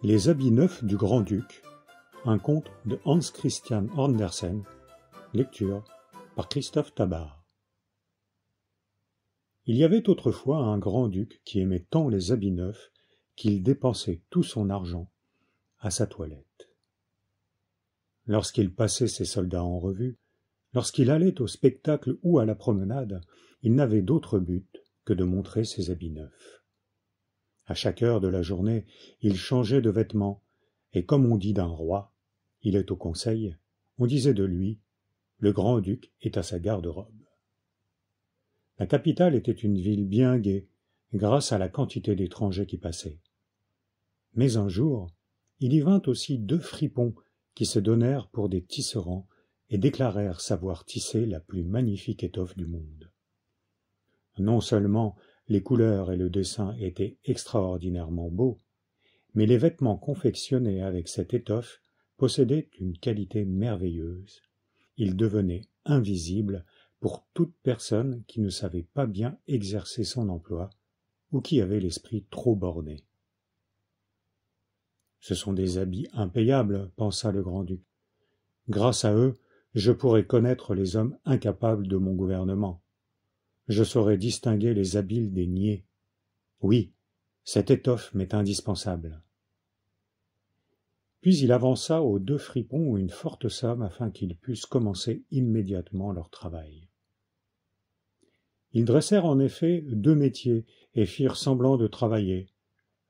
Les habits neufs du grand-duc, un conte de Hans Christian Andersen, lecture par Christophe Tabar. Il y avait autrefois un grand-duc qui aimait tant les habits neufs qu'il dépensait tout son argent à sa toilette. Lorsqu'il passait ses soldats en revue, lorsqu'il allait au spectacle ou à la promenade, il n'avait d'autre but que de montrer ses habits neufs. À chaque heure de la journée, il changeait de vêtements, et comme on dit d'un roi, il est au conseil, on disait de lui, le grand-duc est à sa garde-robe. La capitale était une ville bien gaie, grâce à la quantité d'étrangers qui passaient. Mais un jour, il y vint aussi 2 fripons qui se donnèrent pour des tisserands et déclarèrent savoir tisser la plus magnifique étoffe du monde. Non seulement les couleurs et le dessin étaient extraordinairement beaux, mais les vêtements confectionnés avec cette étoffe possédaient une qualité merveilleuse. Ils devenaient invisibles pour toute personne qui ne savait pas bien exercer son emploi ou qui avait l'esprit trop borné. « Ce sont des habits impayables, pensa le grand-duc. Grâce à eux, je pourrai connaître les hommes incapables de mon gouvernement. Je saurai distinguer les habiles des niais. Oui, cette étoffe m'est indispensable. » Puis il avança aux 2 fripons une forte somme afin qu'ils pussent commencer immédiatement leur travail. Ils dressèrent en effet 2 métiers et firent semblant de travailler,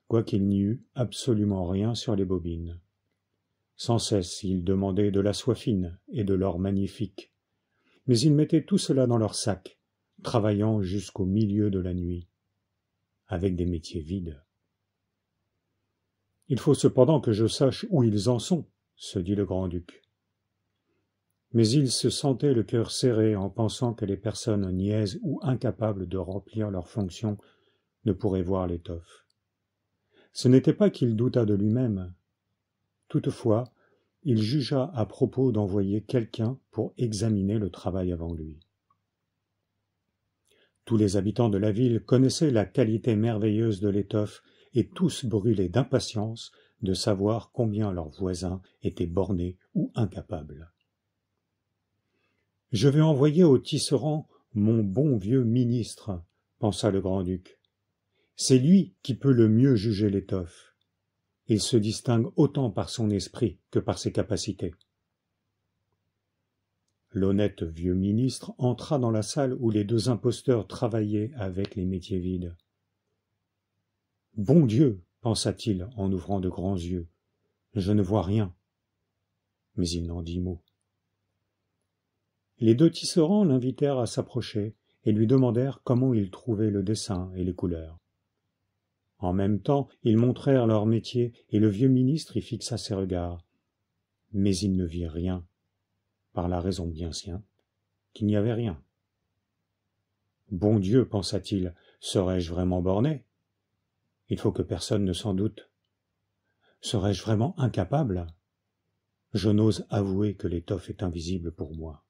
quoiqu'il n'y eût absolument rien sur les bobines. Sans cesse, ils demandaient de la soie fine et de l'or magnifique, mais ils mettaient tout cela dans leurs sacs, travaillant jusqu'au milieu de la nuit, avec des métiers vides. « Il faut cependant que je sache où ils en sont, » se dit le grand-duc. Mais il se sentait le cœur serré en pensant que les personnes niaises ou incapables de remplir leurs fonctions ne pourraient voir l'étoffe. Ce n'était pas qu'il doutât de lui-même. Toutefois, il jugea à propos d'envoyer quelqu'un pour examiner le travail avant lui. Tous les habitants de la ville connaissaient la qualité merveilleuse de l'étoffe et tous brûlaient d'impatience de savoir combien leurs voisins étaient bornés ou incapables. « Je vais envoyer au tisserand mon bon vieux ministre, » pensa le grand-duc. « C'est lui qui peut le mieux juger l'étoffe. Il se distingue autant par son esprit que par ses capacités. » L'honnête vieux ministre entra dans la salle où les 2 imposteurs travaillaient avec les métiers vides. « Bon Dieu, pensa-t-il en ouvrant de grands yeux, je ne vois rien. » Mais il n'en dit mot. Les 2 tisserands l'invitèrent à s'approcher et lui demandèrent comment il trouvait le dessin et les couleurs. En même temps, ils montrèrent leur métier et le vieux ministre y fixa ses regards. Mais il ne vit rien, par la raison bien sienne qu'il n'y avait rien. « Bon Dieu, pensa-t-il, serais-je vraiment borné ? Il faut que personne ne s'en doute. Serais-je vraiment incapable ? Je n'ose avouer que l'étoffe est invisible pour moi. »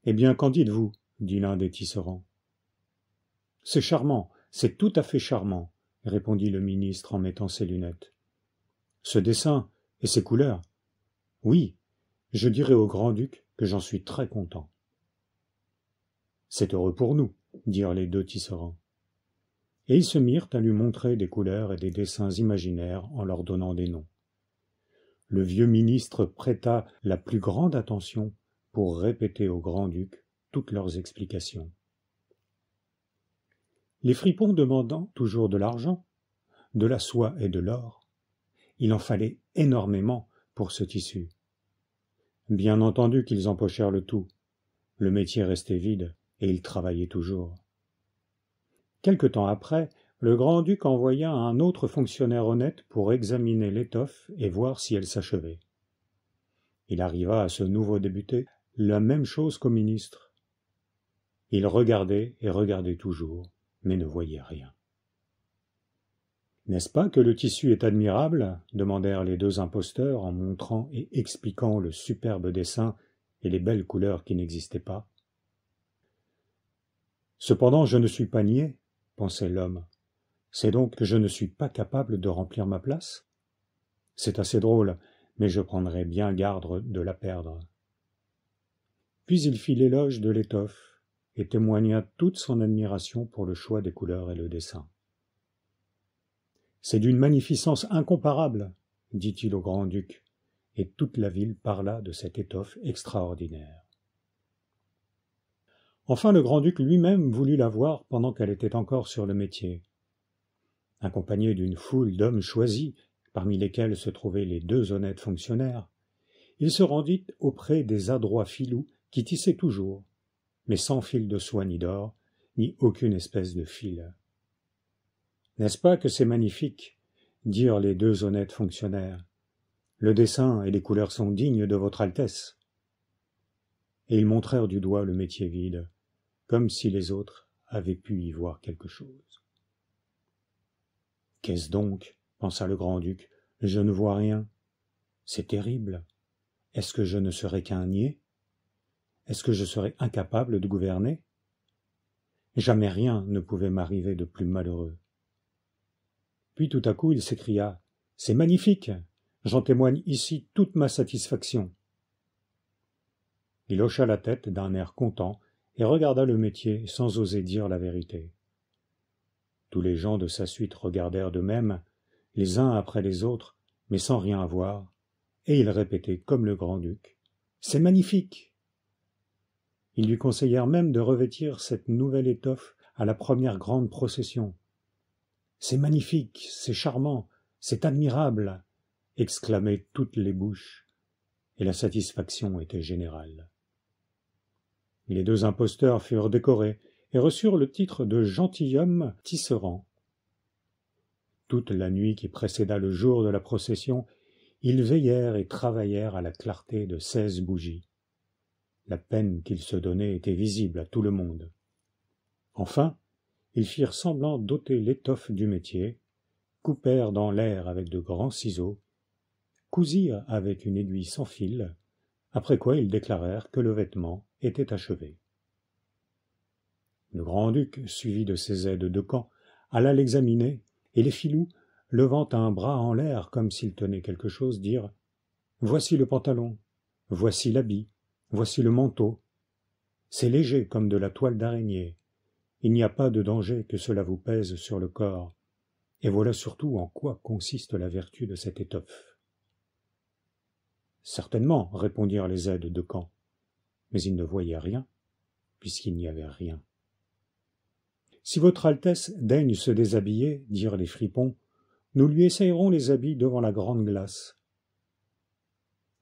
« Eh bien, qu'en dites-vous » dit l'un des tisserands. « C'est charmant, c'est tout à fait charmant, » répondit le ministre en mettant ses lunettes. « Ce dessin et ces couleurs, oui, je dirai au grand-duc que j'en suis très content. »« C'est heureux pour nous, » dirent les 2 tisserands. Et ils se mirent à lui montrer des couleurs et des dessins imaginaires en leur donnant des noms. Le vieux ministre prêta la plus grande attention pour répéter au grand-duc toutes leurs explications. Les fripons demandant toujours de l'argent, de la soie et de l'or, il en fallait énormément pour ce tissu. Bien entendu qu'ils empochèrent le tout, le métier restait vide et ils travaillaient toujours. Quelque temps après, le grand-duc envoya un autre fonctionnaire honnête pour examiner l'étoffe et voir si elle s'achevait. Il arriva à ce nouveau débuté la même chose qu'au ministre. Il regardait et regardait toujours, mais ne voyait rien. « N'est-ce pas que le tissu est admirable ?» demandèrent les 2 imposteurs en montrant et expliquant le superbe dessin et les belles couleurs qui n'existaient pas. « Cependant, je ne suis pas niais, » pensait l'homme. C'est donc que je ne suis pas capable de remplir ma place? C'est assez drôle, mais je prendrai bien garde de la perdre. » Puis il fit l'éloge de l'étoffe et témoigna toute son admiration pour le choix des couleurs et le dessin. « C'est d'une magnificence incomparable, » dit-il au grand-duc, et toute la ville parla de cette étoffe extraordinaire. Enfin le grand-duc lui-même voulut la voir pendant qu'elle était encore sur le métier. Accompagné d'une foule d'hommes choisis, parmi lesquels se trouvaient les 2 honnêtes fonctionnaires, il se rendit auprès des adroits filous qui tissaient toujours, mais sans fil de soie ni d'or, ni aucune espèce de fil. « N'est-ce pas que c'est magnifique ?» dirent les 2 honnêtes fonctionnaires. « Le dessin et les couleurs sont dignes de votre Altesse. » Et ils montrèrent du doigt le métier vide, comme si les autres avaient pu y voir quelque chose. « Qu'est-ce donc ?» pensa le grand-duc. « Je ne vois rien. C'est terrible. Est-ce que je ne serai qu'un niais? Est-ce que je serai incapable de gouverner? Jamais rien ne pouvait m'arriver de plus malheureux. » Puis tout à coup il s'écria « C'est magnifique! J'en témoigne ici toute ma satisfaction. » Il hocha la tête d'un air content et regarda le métier sans oser dire la vérité. Tous les gens de sa suite regardèrent de même, les uns après les autres, mais sans rien voir, et ils répétaient comme le grand-duc « C'est magnifique !» Ils lui conseillèrent même de revêtir cette nouvelle étoffe à la première grande procession. « C'est magnifique, c'est charmant, c'est admirable !» exclamaient toutes les bouches, et la satisfaction était générale. Les 2 imposteurs furent décorés et reçurent le titre de gentilshommes tisserands. Toute la nuit qui précéda le jour de la procession, ils veillèrent et travaillèrent à la clarté de 16 bougies. La peine qu'ils se donnaient était visible à tout le monde. Enfin, ils firent semblant d'ôter l'étoffe du métier, coupèrent dans l'air avec de grands ciseaux, cousirent avec une aiguille sans fil, après quoi ils déclarèrent que le vêtement était achevé. Le grand-duc, suivi de ses aides de camp, alla l'examiner, et les filous, levant un bras en l'air comme s'ils tenaient quelque chose, dirent « Voici le pantalon, voici l'habit, voici le manteau. C'est léger comme de la toile d'araignée. Il n'y a pas de danger que cela vous pèse sur le corps. Et voilà surtout en quoi consiste la vertu de cette étoffe. » « Certainement, » répondirent les aides de camp, mais ils ne voyaient rien, puisqu'il n'y avait rien. « Si votre Altesse daigne se déshabiller, dirent les fripons, nous lui essayerons les habits devant la grande glace. »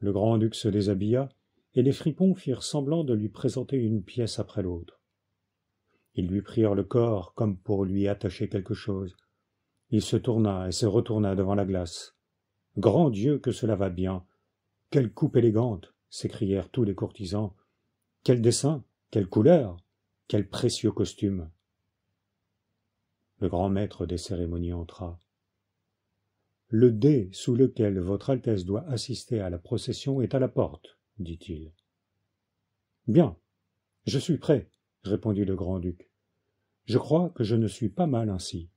Le grand-duc se déshabilla, et les fripons firent semblant de lui présenter une pièce après l'autre. Ils lui prirent le corps comme pour lui attacher quelque chose. Il se tourna et se retourna devant la glace. « Grand Dieu, que cela va bien! Quelle coupe élégante !» s'écrièrent tous les courtisans. « Quel dessin! Quelle couleur! Quel précieux costume !» Le grand maître des cérémonies entra. « Le dais sous lequel votre Altesse doit assister à la procession est à la porte, » dit-il. « Bien, je suis prêt, » répondit le grand-duc. « Je crois que je ne suis pas mal ainsi. »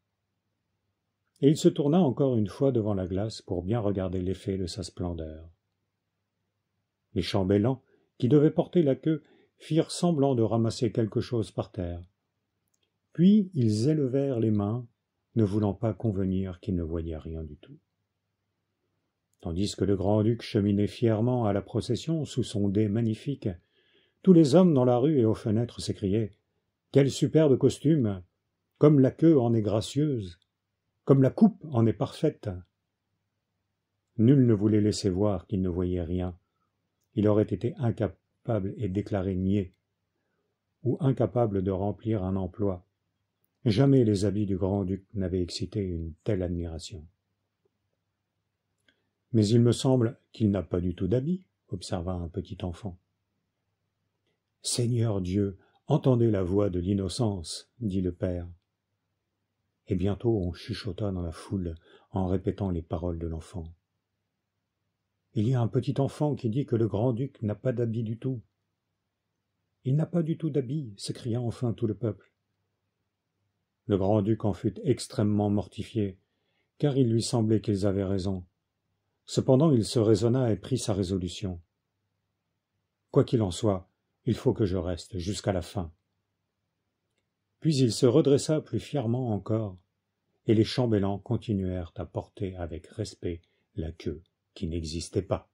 Et il se tourna encore une fois devant la glace pour bien regarder l'effet de sa splendeur. Les chambellans, qui devaient porter la queue, firent semblant de ramasser quelque chose par terre. Puis ils élevèrent les mains, ne voulant pas convenir qu'ils ne voyaient rien du tout. Tandis que le grand-duc cheminait fièrement à la procession sous son dais magnifique, tous les hommes dans la rue et aux fenêtres s'écriaient « Quel superbe costume! Comme la queue en est gracieuse! Comme la coupe en est parfaite !» Nul ne voulait laisser voir qu'il ne voyait rien. Il aurait été incapable et déclaré niais, ou incapable de remplir un emploi. Jamais les habits du grand-duc n'avaient excité une telle admiration. « Mais il me semble qu'il n'a pas du tout d'habits, » observa un petit enfant. « Seigneur Dieu, entendez la voix de l'innocence, » dit le père. Et bientôt on chuchota dans la foule en répétant les paroles de l'enfant. « Il y a un petit enfant qui dit que le grand-duc n'a pas d'habit du tout. »« Il n'a pas du tout d'habit, » s'écria enfin tout le peuple. Le grand-duc en fut extrêmement mortifié, car il lui semblait qu'ils avaient raison. Cependant il se raisonna et prit sa résolution. Quoi qu'il en soit, il faut que je reste jusqu'à la fin. Puis il se redressa plus fièrement encore, et les chambellans continuèrent à porter avec respect la queue qui n'existait pas.